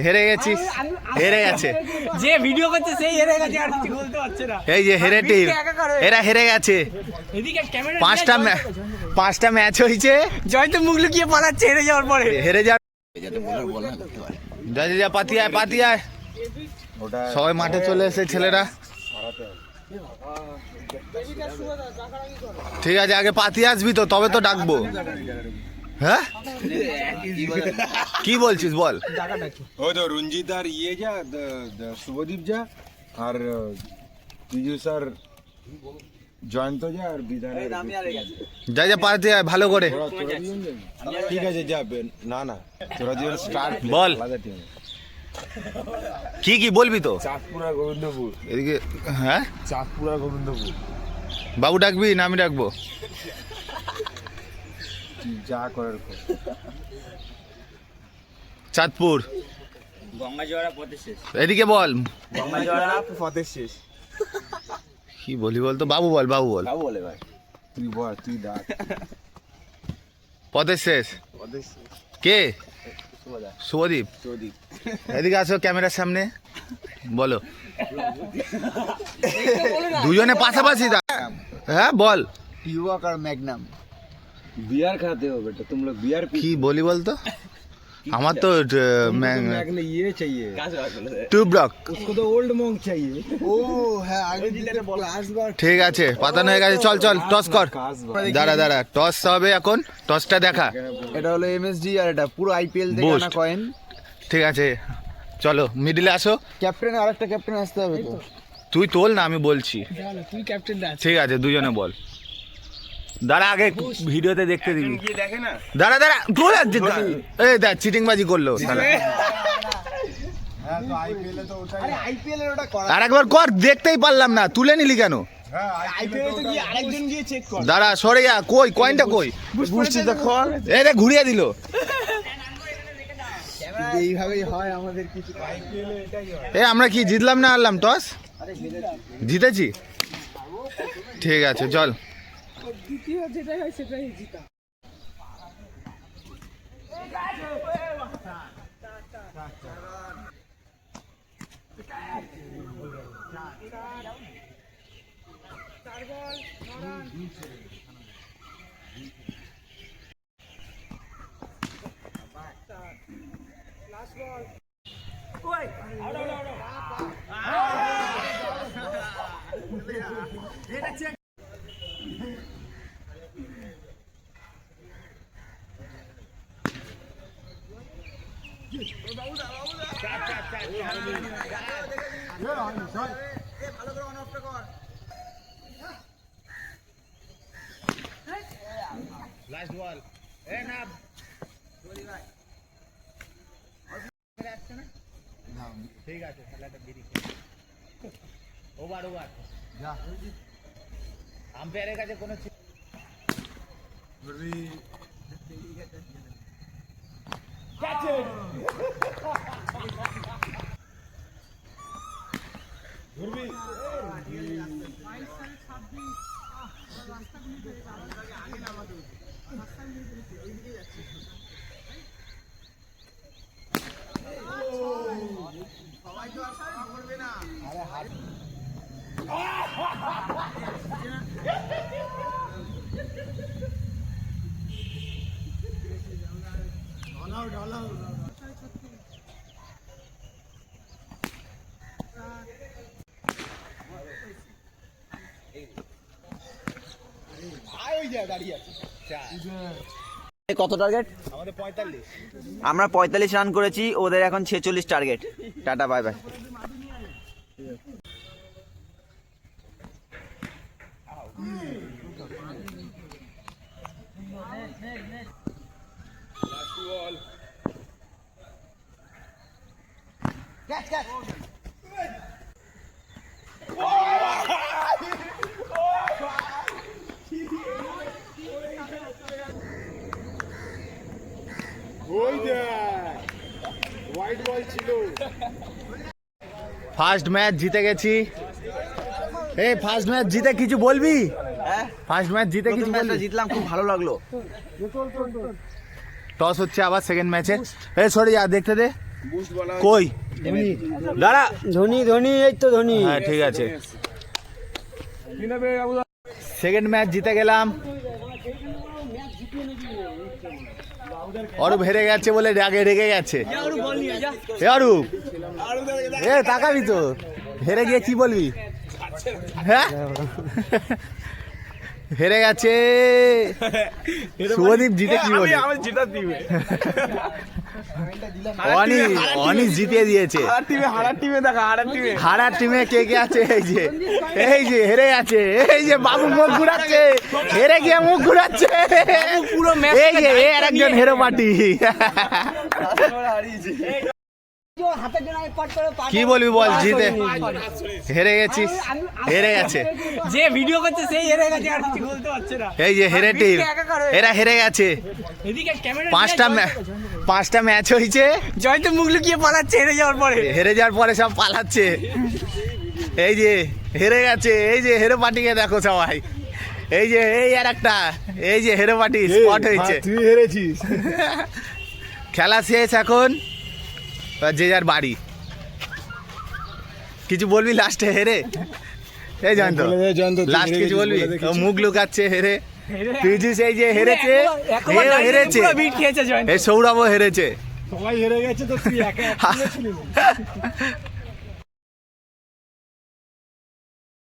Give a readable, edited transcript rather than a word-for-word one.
হেরে গেছিস, হেরে গেছে যে ভিডিও করছে সেই হেরে গেছে, আর কিছু বলতে পারছে না। এই যে হেরে টিম, এরা হেরে গেছে। এদিকে ক্যামেরা পাঁচটা ম্যাচ হয়েছে, জয় তো মুখ লুকিয়ে পালাচ্ছে হেরে যাওয়ার পরে। হেরে যা যা পাতিয়ায় পাতিয়ায় সবাই মাঠে চলে এসে ছেলেরা। ঠিক আছে, আগে পাতি আসবি তো, তবে তো ডাকবো। হ্যাঁ কি বলছিস বল? ওই তো রঞ্জিত আর ইয়ে যা শুভদীপ যা আর বিজু স্যার জয়ন্ত যা আর বিধানের যা যা পাতি আয় ভালো করে। ঠিক আছে যাবে না না তোরা দুজন স্টার্ট বল। কি কি বলবি তো? চাঁদপুরা গোবিন্দপুর এদিকে হ্যাঁ, চাঁদপুরা গোবিন্দপুর। বাবু ডাকবি না আমি ডাকবো? যা করার চাঁদপুর গঙ্গাজোয়ারা পথে শেষ। এদিকে বল। গঙ্গাজোয়ারা পথে শেষ। কি বলি বলতো? বাবু বল, বাবু বল। বাবু বলে ভাই, তুই বল, তুই ডাক। পথের শেষ কে? শুভদীপ। এদিকে আসো ক্যামেরার সামনে, বলো। দুজনে পাশাপাশি হ্যাঁ বল। টিওয়াক আর ম্যাগনাম। बियर खाते हो बेटा तुम लोग, बियर কি বলি বলতো? আমার তো मैगने ये चाहिए, টুব্রক। उसको तो ओल्ड मॉन्क चाहिए। ও হ্যাঁ, আগে ক্লাস বার। ঠিক আছে, পাতানো হয়ে গেছে, চল চল টস কর। দাঁড়া দাঁড়া, টস হবে এখন, টসটা দেখা। এটা হলো এমএসডি আর এটা পুরো আইপিএল থেকে Boost। আনা কয়েন। ঠিক আছে চলো মিডিলে আসো। ক্যাপ্টেন আরেকটা ক্যাপ্টেন আসতে হবে তো। তুই তোল না, আমি বলছি। তুই ক্যাপ্টেন না। ঠিক আছে দুজনে বল। দাঁড়া আগে ভিডিওতে দেখতে দিবি। ये देखे ना দাঁড়া দাঁড়া তোল। এই দেখ চিটিংবাজি করলো শালা। हां तो आईपीएल है तो उठा আরে আইপিএল এর ওটা করা। আর একবার কর, দেখতেই পারলাম না, তুলে নিলি কেন? हां আইপিএল তো গিয়ে আরেকজন গিয়ে চেক কর। দাঁড়া সরে যা, কই কয়েনটা কই? বুঝছি তো কর। এই রে ঘুরিয়ে দিল। এইভাবেই হয় আমাদের কিছু। आईपीएल এটাই হয়। এ আমরা কি জিতলাম না হারলাম টস? জিতেছি। ঠিক আছে চল। দ্বিতীয় যেটা হয় সেটাই জিতা। লাস্ট বল। এ না ঠিক আছে, খেলাটা দেরি ওভার ওভার যা। আম্পায়ারের কাছে কোনো কত টার্গেট? আমাদের 45। আমরা 45 রান করেছি, ওদের এখন 46 টার্গেট। Tata bye bye. ওই দে হোয়াইট বল ছিল। ফার্স্ট ম্যাচ জিতে গেছি। এই ফার্স্ট ম্যাচ জিতে কিছু বলবি? হ্যাঁ, ফার্স্ট ম্যাচ জিতে কিছু বলবি? জিতলাম, খুব ভালো লাগলো। টস হচ্ছে আবার সেকেন্ড ম্যাচে। এই সরে যা, দেখতে দে। কই দাঁড়া ধোনি ধোনি এই তো ধোনি হ্যাঁ ঠিক আছে সেকেন্ড ম্যাচ জিতে গেলাম অরূপ হেরে গেছে বলে রাগে রেগে গেছে এ অরূপ এ তাকাবি তো হেরে গিয়ে কি বলবি হ্যাঁ হেরে গেছে শুভদীপ জিতে কি বলবি অনিশ জিতিয়ে দিয়েছে হারার টিমে কে কে আছে এই যে হেরে গেছে এই যে বাবু মুখ ঘুরাচ্ছে হেরে গিয়ে মুখ ঘুরাচ্ছে এই যে এর একজন হেরো পার্টি কি বলবি বল জিতে হেরে গেছিস হেরে গেছে যে ভিডিও করছে সেই হেরে গেছে আর কিছু বলতে পারছে না এই যে হেরে টিম এরা হেরে গেছে এদিকে ক্যামেরা পাঁচটা ম্যাচ হয়েছে জয়ন্ত মুখ লুকিয়ে পালাচ্ছে হেরে যাওয়ার পরে সব পালাচ্ছে এই যে হেরে গেছে এই যে হেরো পার্টিকে দেখো সবাই এই যে এই আর একটা এই যে হেরো পার্টি স্পট হয়েছে তুই হেরেছিস খেলা শেষ এখন যে যার বাড়ি কিছু বলবি লাস্টে হেরে এই জয়ন্ত লাস্ট কিছু বলবি ও মুখ লুকাচ্ছে হেরে পীযূষ এই যে হেরেছে হেরেছে বিট খেয়েছে জয়ন্ত এই সৌরভও হেরেছে সবাই হেরে গেছে তো তুই একা